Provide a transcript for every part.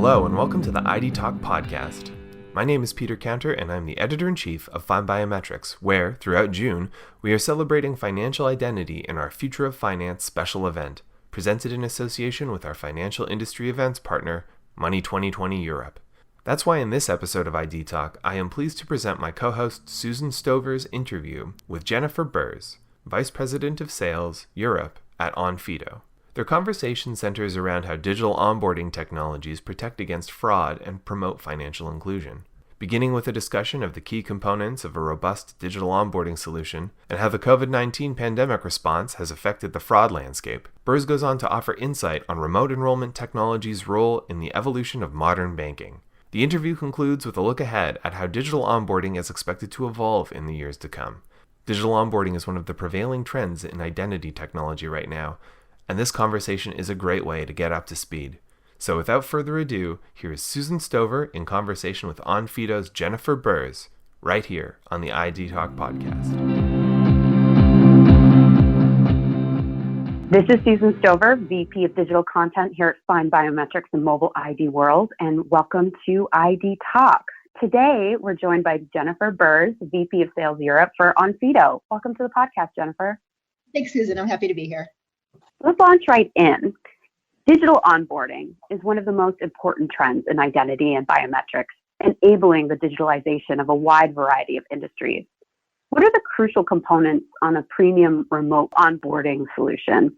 Hello and welcome to the ID Talk podcast. My name is Peter Counter and I'm the editor-in-chief of FindBiometrics, where, throughout June, we are celebrating financial identity in our Future of Finance special event, presented in association with our financial industry events partner, Money 2020 Europe. That's why in this episode of ID Talk, I am pleased to present my co-host Susan Stover's interview with Jennifer Bers, Vice President of Sales, Europe at Onfido. Their conversation centers around how digital onboarding technologies protect against fraud and promote financial inclusion, beginning with a discussion of the key components of a robust digital onboarding solution and how the COVID-19 pandemic response has affected the fraud landscape. Bers goes on to offer insight on remote enrollment technology's role in the evolution of modern banking. The interview concludes with a look ahead at how digital onboarding is expected to evolve in the years to come. Digital onboarding is one of the prevailing trends in identity technology right now, and this conversation is a great way to get up to speed. So without further ado, here is Susan Stover in conversation with Onfido's Jennifer Bers, right here on the ID Talk podcast. This is Susan Stover, VP of Digital Content here at FindBiometrics and Mobile ID World, and welcome to ID Talk. Today, we're joined by Jennifer Bers, VP of Sales Europe for Onfido. Welcome to the podcast, Jennifer. Thanks, Susan. I'm happy to be here. Let's launch right in. Digital onboarding is one of the most important trends in identity and biometrics, enabling the digitalization of a wide variety of industries. What are the crucial components on a premium remote onboarding solution?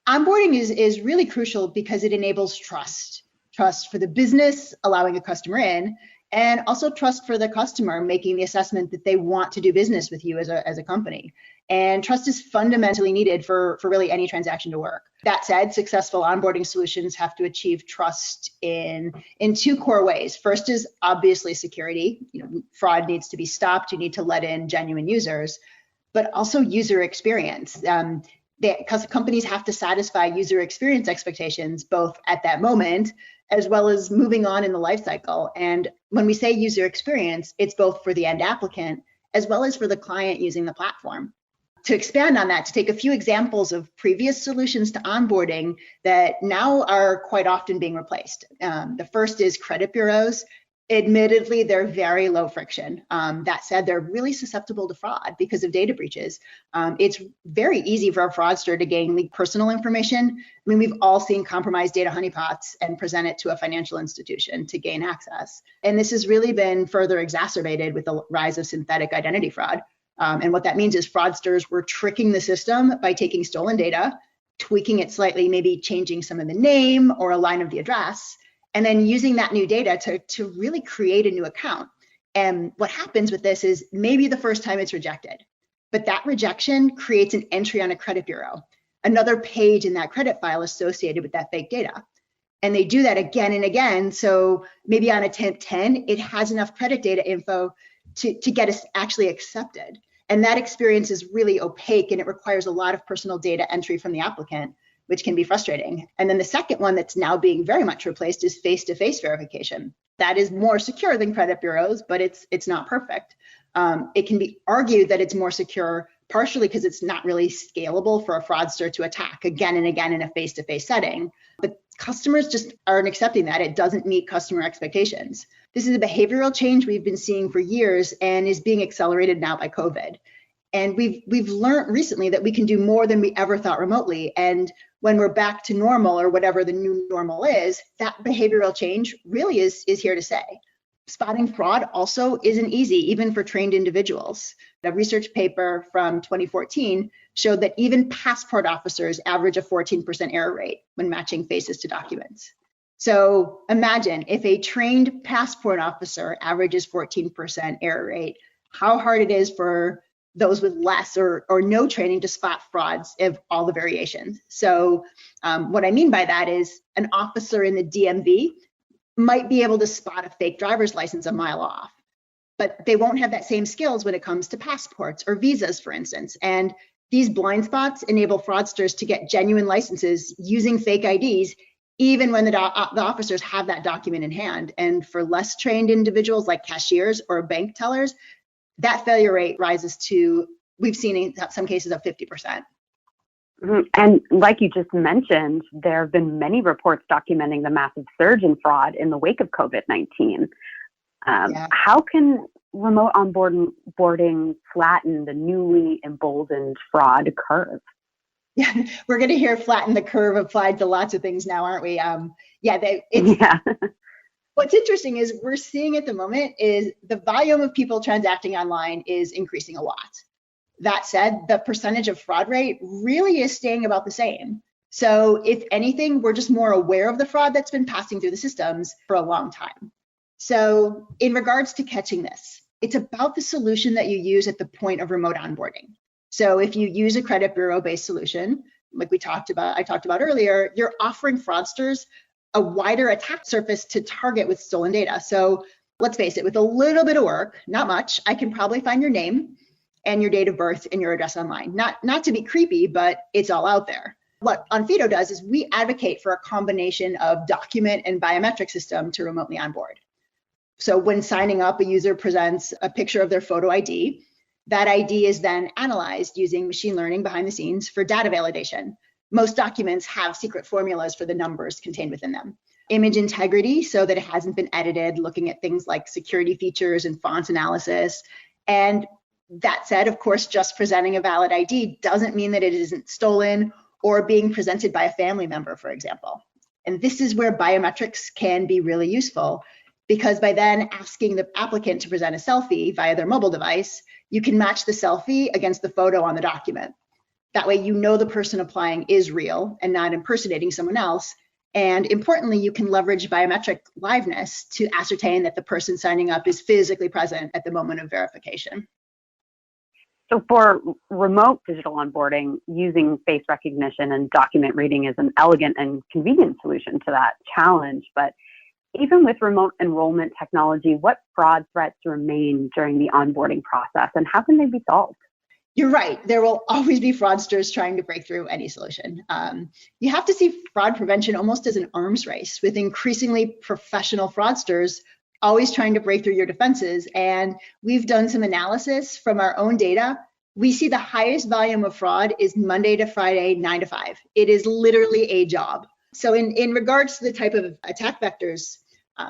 Onboarding is really crucial because it enables trust. Trust for the business, allowing a customer in, and also trust for the customer, making the assessment that they want to do business with you as a company. And trust is fundamentally needed for really any transaction to work. That said, successful onboarding solutions have to achieve trust in two core ways. First is obviously security. Fraud needs to be stopped. You need to let in genuine users, but also user experience. Because companies have to satisfy user experience expectations both at that moment as well as moving on in the life cycle. And when we say user experience, it's both for the end applicant as well as for the client using the platform. To expand on that, to take a few examples of previous solutions to onboarding that now are quite often being replaced. The first is credit bureaus. Admittedly, they're very low friction. That said, they're really susceptible to fraud because of data breaches. It's very easy for a fraudster to gain personal information. I mean, we've all seen compromised data honeypots and present it to a financial institution to gain access. And this has really been further exacerbated with the rise of synthetic identity fraud. And what that means is fraudsters were tricking the system by taking stolen data, tweaking it slightly, maybe changing some of the name or a line of the address, and then using that new data to really create a new account. And what happens with this is maybe the first time it's rejected, but that rejection creates an entry on a credit bureau, another page in that credit file associated with that fake data. And they do that again and again. So maybe on attempt 10, it has enough credit data info to get us actually accepted. And that experience is really opaque and it requires a lot of personal data entry from the applicant, which can be frustrating. And then the second one that's now being very much replaced is face-to-face verification. That is more secure than credit bureaus, but it's not perfect. It can be argued that it's more secure partially because it's not really scalable for a fraudster to attack again and again in a face-to-face setting. But customers just aren't accepting that. It doesn't meet customer expectations. This is a behavioral change we've been seeing for years and is being accelerated now by COVID. And we've learned recently that we can do more than we ever thought remotely. And when we're back to normal or whatever the new normal is, that behavioral change really is here to stay. Spotting fraud also isn't easy, even for trained individuals. A research paper from 2014 showed that even passport officers average a 14% error rate when matching faces to documents. So imagine if a trained passport officer averages 14% error rate, how hard it is for those with less or no training to spot frauds of all the variations. So what I mean by that is an officer in the DMV might be able to spot a fake driver's license a mile off, but they won't have that same skills when it comes to passports or visas, for instance. And these blind spots enable fraudsters to get genuine licenses using fake IDs, even when the officers have that document in hand. And for less trained individuals like cashiers or bank tellers, that failure rate rises to, we've seen in some cases, of 50%. And like you just mentioned, there have been many reports documenting the massive surge in fraud in the wake of COVID-19. How can remote onboarding flatten the newly emboldened fraud curve? Yeah, we're going to hear flatten the curve applied to lots of things now, aren't we? What's interesting is we're seeing at the moment is the volume of people transacting online is increasing a lot. That said, the percentage of fraud rate really is staying about the same. So if anything, we're just more aware of the fraud that's been passing through the systems for a long time. So in regards to catching this, it's about the solution that you use at the point of remote onboarding. So if you use a credit bureau-based solution, like I talked about earlier, you're offering fraudsters a wider attack surface to target with stolen data. So let's face it, with a little bit of work, not much, I can probably find your name and your date of birth and your address online. Not to be creepy, but it's all out there. What Onfido does is we advocate for a combination of document and biometric system to remotely onboard. So when signing up, a user presents a picture of their photo ID. That ID is then analyzed using machine learning behind the scenes for data validation. Most documents have secret formulas for the numbers contained within them. Image integrity, so that it hasn't been edited, looking at things like security features and font analysis. And that said, of course, just presenting a valid ID doesn't mean that it isn't stolen or being presented by a family member, for example. And this is where biometrics can be really useful, because by then asking the applicant to present a selfie via their mobile device, you can match the selfie against the photo on the document. That way, you know the person applying is real and not impersonating someone else. And importantly, you can leverage biometric liveness to ascertain that the person signing up is physically present at the moment of verification. So for remote digital onboarding, using face recognition and document reading is an elegant and convenient solution to that challenge. But even with remote enrollment technology, what fraud threats remain during the onboarding process, and how can they be solved? You're right. There will always be fraudsters trying to break through any solution. You have to see fraud prevention almost as an arms race, with increasingly professional fraudsters always trying to break through your defenses. And we've done some analysis from our own data. We see the highest volume of fraud is Monday to Friday, 9 to 5. It is literally a job. So in regards to the type of attack vectors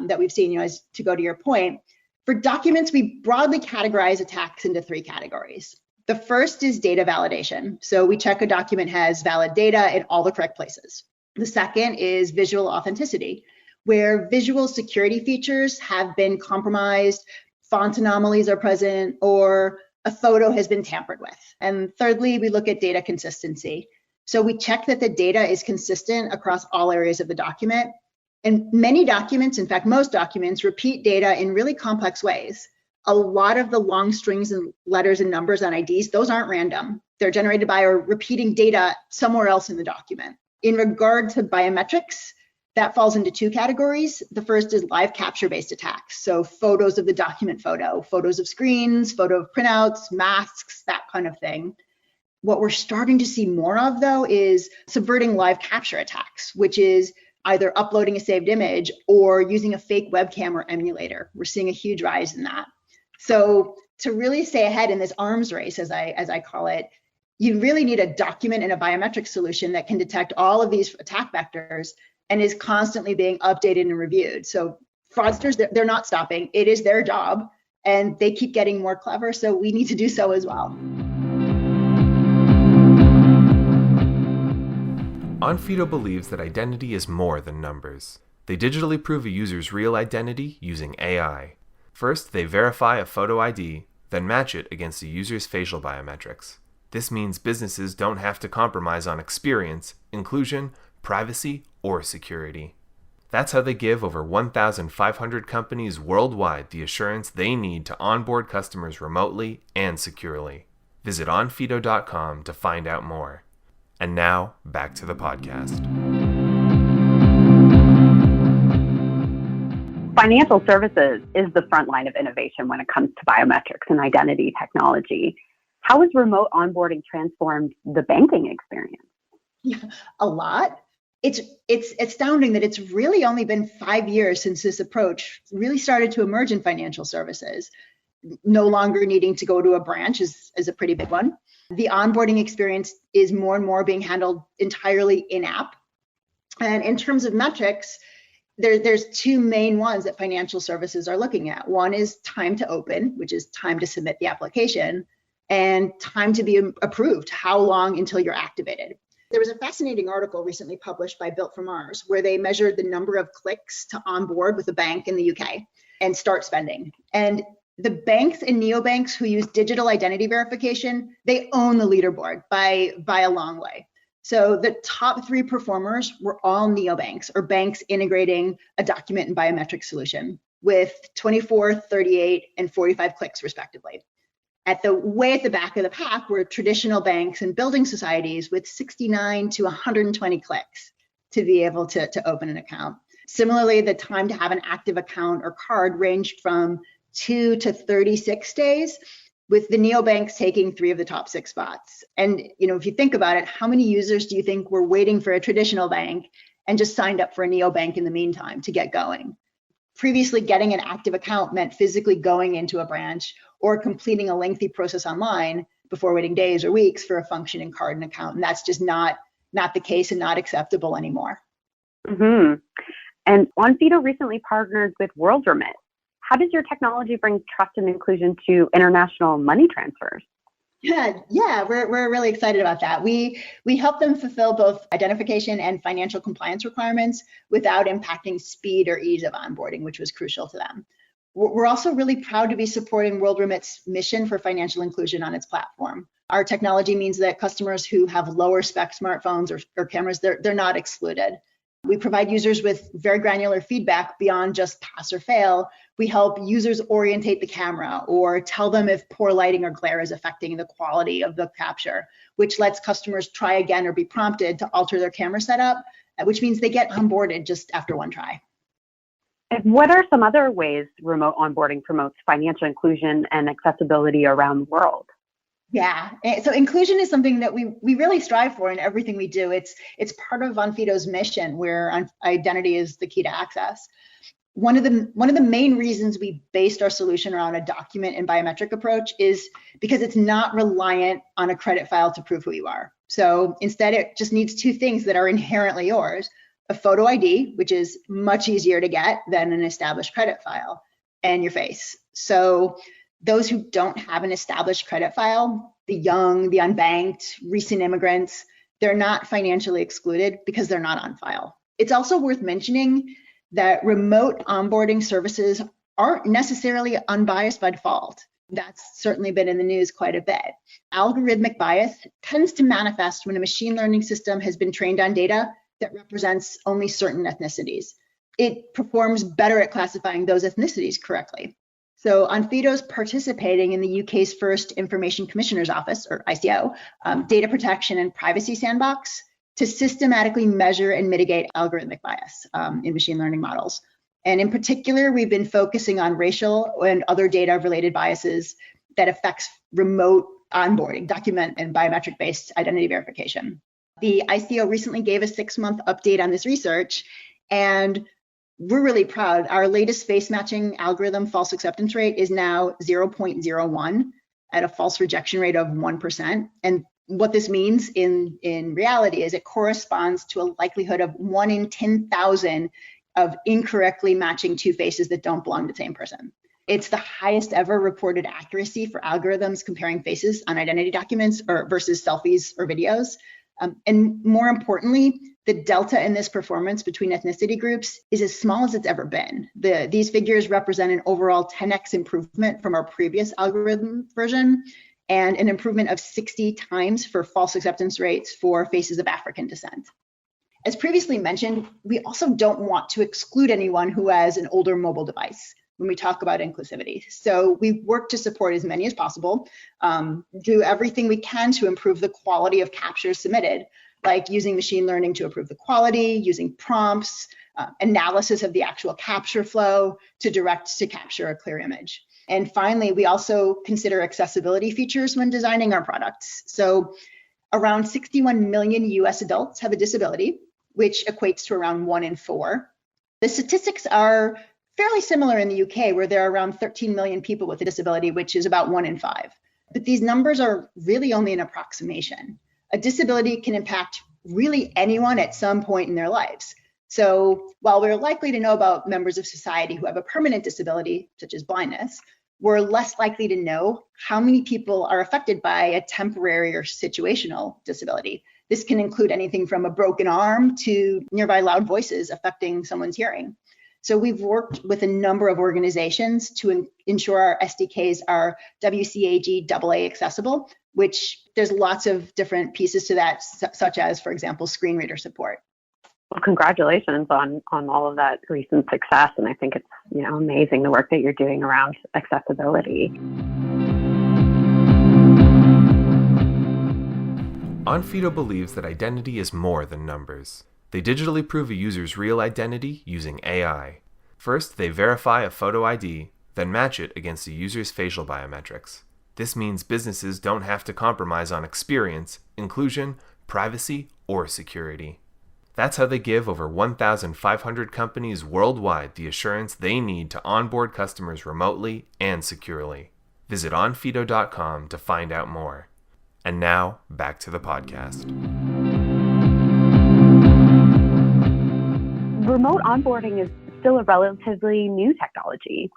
that we've seen, as to go to your point, for documents, we broadly categorize attacks into 3 categories. The first is data validation. So we check a document has valid data in all the correct places. The second is visual authenticity, where visual security features have been compromised, font anomalies are present, or a photo has been tampered with. And thirdly, we look at data consistency. So we check that the data is consistent across all areas of the document. And many documents, in fact, most documents, repeat data in really complex ways. A lot of the long strings and letters and numbers on IDs, those aren't random. They're generated by or repeating data somewhere else in the document. In regard to biometrics, that falls into 2 categories. The first is live capture-based attacks. So photos of the document photo, photos of screens, photo of printouts, masks, that kind of thing. What we're starting to see more of, though, is subverting live capture attacks, which is either uploading a saved image or using a fake webcam or emulator. We're seeing a huge rise in that. So to really stay ahead in this arms race, as I call it, you really need a document and a biometric solution that can detect all of these attack vectors and is constantly being updated and reviewed. So fraudsters, they're not stopping. It is their job, and they keep getting more clever, so we need to do so as well. Onfido believes that identity is more than numbers. They digitally prove a user's real identity using AI. First, they verify a photo ID, then match it against a user's facial biometrics. This means businesses don't have to compromise on experience, inclusion, privacy, or security. That's how they give over 1,500 companies worldwide the assurance they need to onboard customers remotely and securely. Visit onfido.com to find out more. And now, back to the podcast. Financial services is the front line of innovation when it comes to biometrics and identity technology. How has remote onboarding transformed the banking experience? Yeah, a lot. It's astounding that it's really only been 5 years since this approach really started to emerge in financial services. No longer needing to go to a branch is a pretty big one. The onboarding experience is more and more being handled entirely in-app. And in terms of metrics, there's two main ones that financial services are looking at. One is time to open, which is time to submit the application, and time to be approved, how long until you're activated. There was a fascinating article recently published by Built for Mars where they measured the number of clicks to onboard with a bank in the UK and start spending. And the banks and neobanks who use digital identity verification, they own the leaderboard by a long way. So the top 3 performers were all neobanks, or banks integrating a document and biometric solution with 24, 38, and 45 clicks respectively. At the back of the pack were traditional banks and building societies with 69 to 120 clicks to be able to open an account. Similarly, the time to have an active account or card ranged from 2 to 36 days, with the neobanks taking 3 of the top 6 spots. And if you think about it, how many users do you think were waiting for a traditional bank and just signed up for a neobank in the meantime to get going? Previously, getting an active account meant physically going into a branch or completing a lengthy process online before waiting days or weeks for a functioning card and account. And that's just not the case and not acceptable anymore. Mm-hmm. And Onfido recently partnered with WorldRemit. How does your technology bring trust and inclusion to international money transfers? Yeah, we're really excited about that. We help them fulfill both identification and financial compliance requirements without impacting speed or ease of onboarding, which was crucial to them. We're also really proud to be supporting WorldRemit's mission for financial inclusion on its platform. Our technology means that customers who have lower spec smartphones or cameras, they're not excluded. We provide users with very granular feedback beyond just pass or fail. We help users orientate the camera or tell them if poor lighting or glare is affecting the quality of the capture, which lets customers try again or be prompted to alter their camera setup, which means they get onboarded just after one try. And what are some other ways remote onboarding promotes financial inclusion and accessibility around the world? Yeah, so inclusion is something that we really strive for in everything we do. It's part of Onfido's mission, where identity is the key to access. One of the main reasons we based our solution around a document and biometric approach is because it's not reliant on a credit file to prove who you are. So instead, it just needs 2 things that are inherently yours: a photo ID, which is much easier to get than an established credit file, and your face. So those who don't have an established credit file, the young, the unbanked, recent immigrants, they're not financially excluded because they're not on file. It's also worth mentioning that remote onboarding services aren't necessarily unbiased by default. That's certainly been in the news quite a bit. Algorithmic bias tends to manifest when a machine learning system has been trained on data that represents only certain ethnicities. It performs better at classifying those ethnicities correctly. So Onfido's participating in the UK's first Information Commissioner's Office, or ICO, data protection and privacy sandbox to systematically measure and mitigate algorithmic bias in machine learning models. And in particular, we've been focusing on racial and other data-related biases that affects remote onboarding, document and biometric-based identity verification. The ICO recently gave a 6-month update on this research, and we're really proud. Our latest face matching algorithm false acceptance rate is now 0.01 at a false rejection rate of 1%. And what this means in reality is it corresponds to a likelihood of 1 in 10,000 of incorrectly matching 2 faces that don't belong to the same person. It's the highest ever reported accuracy for algorithms comparing faces on identity documents versus selfies or videos. And more importantly, the delta in this performance between ethnicity groups is as small as it's ever been. These figures represent an overall 10x improvement from our previous algorithm version, and an improvement of 60 times for false acceptance rates for faces of African descent. As previously mentioned, we also don't want to exclude anyone who has an older mobile device when we talk about inclusivity. So we work to support as many as possible, do everything we can to improve the quality of captures submitted, like using machine learning to improve the quality, using prompts, analysis of the actual capture flow to direct to capture a clear image. And finally, we also consider accessibility features when designing our products. So around 61 million US adults have a disability, which equates to around 1 in 4. The statistics are fairly similar in the UK, where there are around 13 million people with a disability, which is about 1 in 5. But these numbers are really only an approximation. A disability can impact really anyone at some point in their lives. So while we're likely to know about members of society who have a permanent disability, such as blindness, we're less likely to know how many people are affected by a temporary or situational disability. This can include anything from a broken arm to nearby loud voices affecting someone's hearing. So we've worked with a number of organizations to ensure our SDKs are WCAG AA accessible, which there's lots of different pieces to that, such as, for example, screen reader support. Well, congratulations on all of that recent success. And I think it's, amazing the work that you're doing around accessibility. Onfido believes that identity is more than numbers. They digitally prove a user's real identity using AI. First, they verify a photo ID, then match it against a user's facial biometrics. This means businesses don't have to compromise on experience, inclusion, privacy, or security. That's how they give over 1,500 companies worldwide the assurance they need to onboard customers remotely and securely. Visit onfido.com to find out more. And now, back to the podcast. Remote onboarding is still a relatively new technology.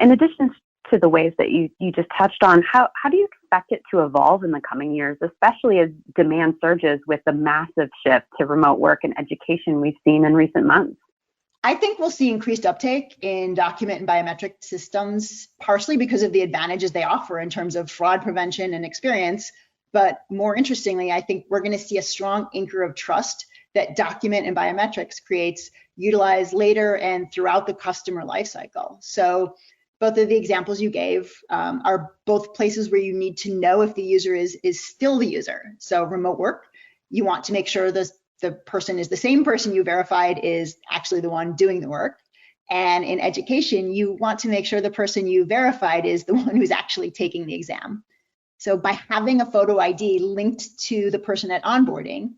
In addition to the ways that you just touched on, how do you expect it to evolve in the coming years, especially as demand surges with the massive shift to remote work and education we've seen in recent months? I think we'll see increased uptake in document and biometric systems, partially because of the advantages they offer in terms of fraud prevention and experience. But more interestingly, I think we're going to see a strong anchor of trust that document and biometrics creates utilized later and throughout the customer lifecycle. So both of the examples you gave are both places where you need to know if the user is still the user. So remote work, you want to make sure the person is the same person you verified is actually the one doing the work. And in education, you want to make sure the person you verified is the one who's actually taking the exam. So by having a photo ID linked to the person at onboarding,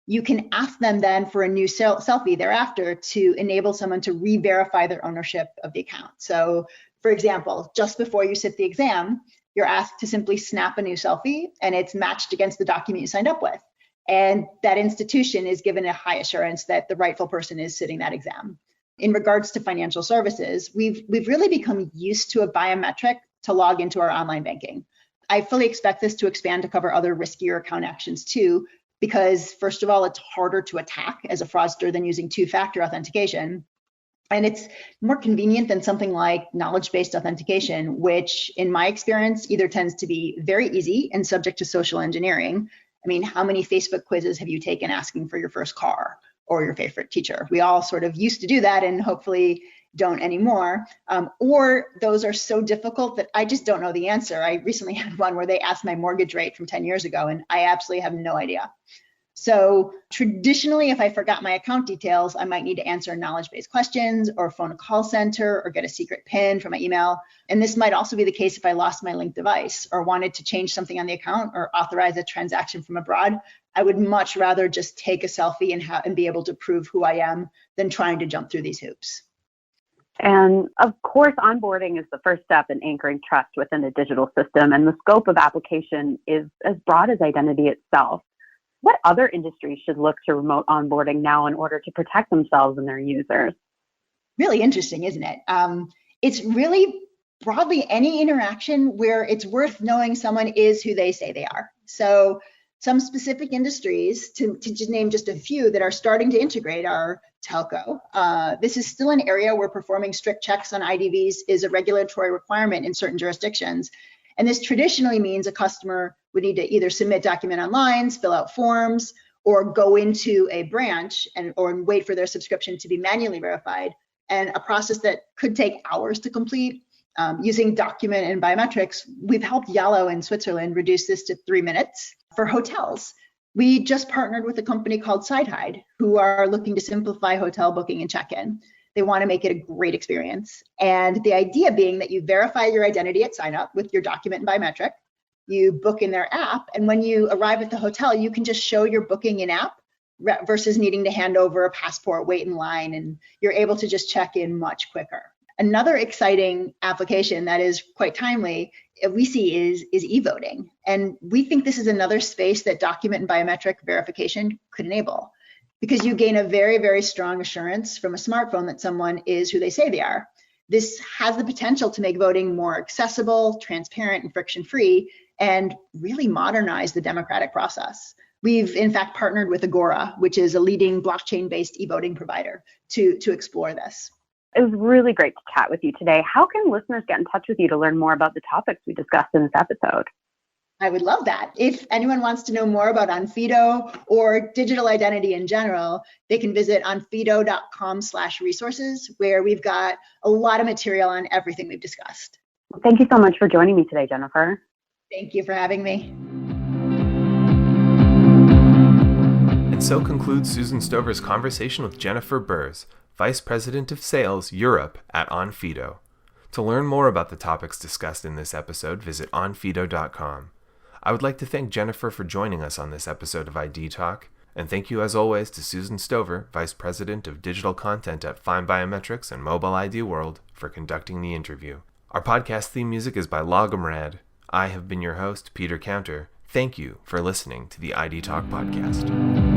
you can ask them then for a new selfie thereafter to enable someone to re-verify their ownership of the account. So for example, just before you sit the exam, you're asked to simply snap a new selfie and it's matched against the document you signed up with. And that institution is given a high assurance that the rightful person is sitting that exam. In regards to financial services, we've really become used to a biometric to log into our online banking. I fully expect this to expand to cover other riskier account actions too, because first of all, it's harder to attack as a fraudster than using two-factor authentication. And it's more convenient than something like knowledge-based authentication, which in my experience either tends to be very easy and subject to social engineering. I mean, how many Facebook quizzes have you taken asking for your first car or your favorite teacher? We all sort of used to do that and hopefully don't anymore. Or those are so difficult that I just don't know the answer. I recently had one where they asked my mortgage rate from 10 years ago and I absolutely have no idea. So traditionally, if I forgot my account details, I might need to answer knowledge-based questions or phone a call center or get a secret PIN from my email. And this might also be the case if I lost my linked device or wanted to change something on the account or authorize a transaction from abroad. I would much rather just take a selfie and be able to prove who I am than trying to jump through these hoops. And of course, onboarding is the first step in anchoring trust within a digital system, and the scope of application is as broad as identity itself. What other industries should look to remote onboarding now in order to protect themselves and their users? Really interesting, isn't it? It's really broadly any interaction where it's worth knowing someone is who they say they are. So some specific industries, to just name just a few that are starting to integrate, are telco. This is still an area where performing strict checks on IDVs is a regulatory requirement in certain jurisdictions. And this traditionally means a customer would need to either submit document online, fill out forms, or go into a branch or wait for their subscription to be manually verified, and a process that could take hours to complete. Using document and biometrics, we've helped Yellow in Switzerland reduce this to 3 minutes. For hotels, we just partnered with a company called SideHide, who are looking to simplify hotel booking and check-in. They want to make it a great experience. And the idea being that you verify your identity at sign up with your document and biometric, you book in their app, and when you arrive at the hotel, you can just show your booking in app versus needing to hand over a passport, wait in line, and you're able to just check in much quicker. Another exciting application that is quite timely we see is e-voting. And we think this is another space that document and biometric verification could enable, because you gain a very, very strong assurance from a smartphone that someone is who they say they are. This has the potential to make voting more accessible, transparent, and friction-free, and really modernize the democratic process. We've in fact partnered with Agora, which is a leading blockchain-based e-voting provider, to explore this. It was really great to chat with you today. How can listeners get in touch with you to learn more about the topics we discussed in this episode? I would love that. If anyone wants to know more about Onfido or digital identity in general, they can visit onfido.com/resources, where we've got a lot of material on everything we've discussed. Thank you so much for joining me today, Jennifer. Thank you for having me. And so concludes Susan Stover's conversation with Jennifer Bers, Vice President of Sales Europe at Onfido. To learn more about the topics discussed in this episode, visit onfido.com. I would like to thank Jennifer for joining us on this episode of ID Talk, and thank you as always to Susan Stover, Vice President of Digital Content at FindBiometrics and Mobile ID World, for conducting the interview. Our podcast theme music is by Logomrad. I have been your host, Peter Counter. Thank you for listening to the ID Talk podcast.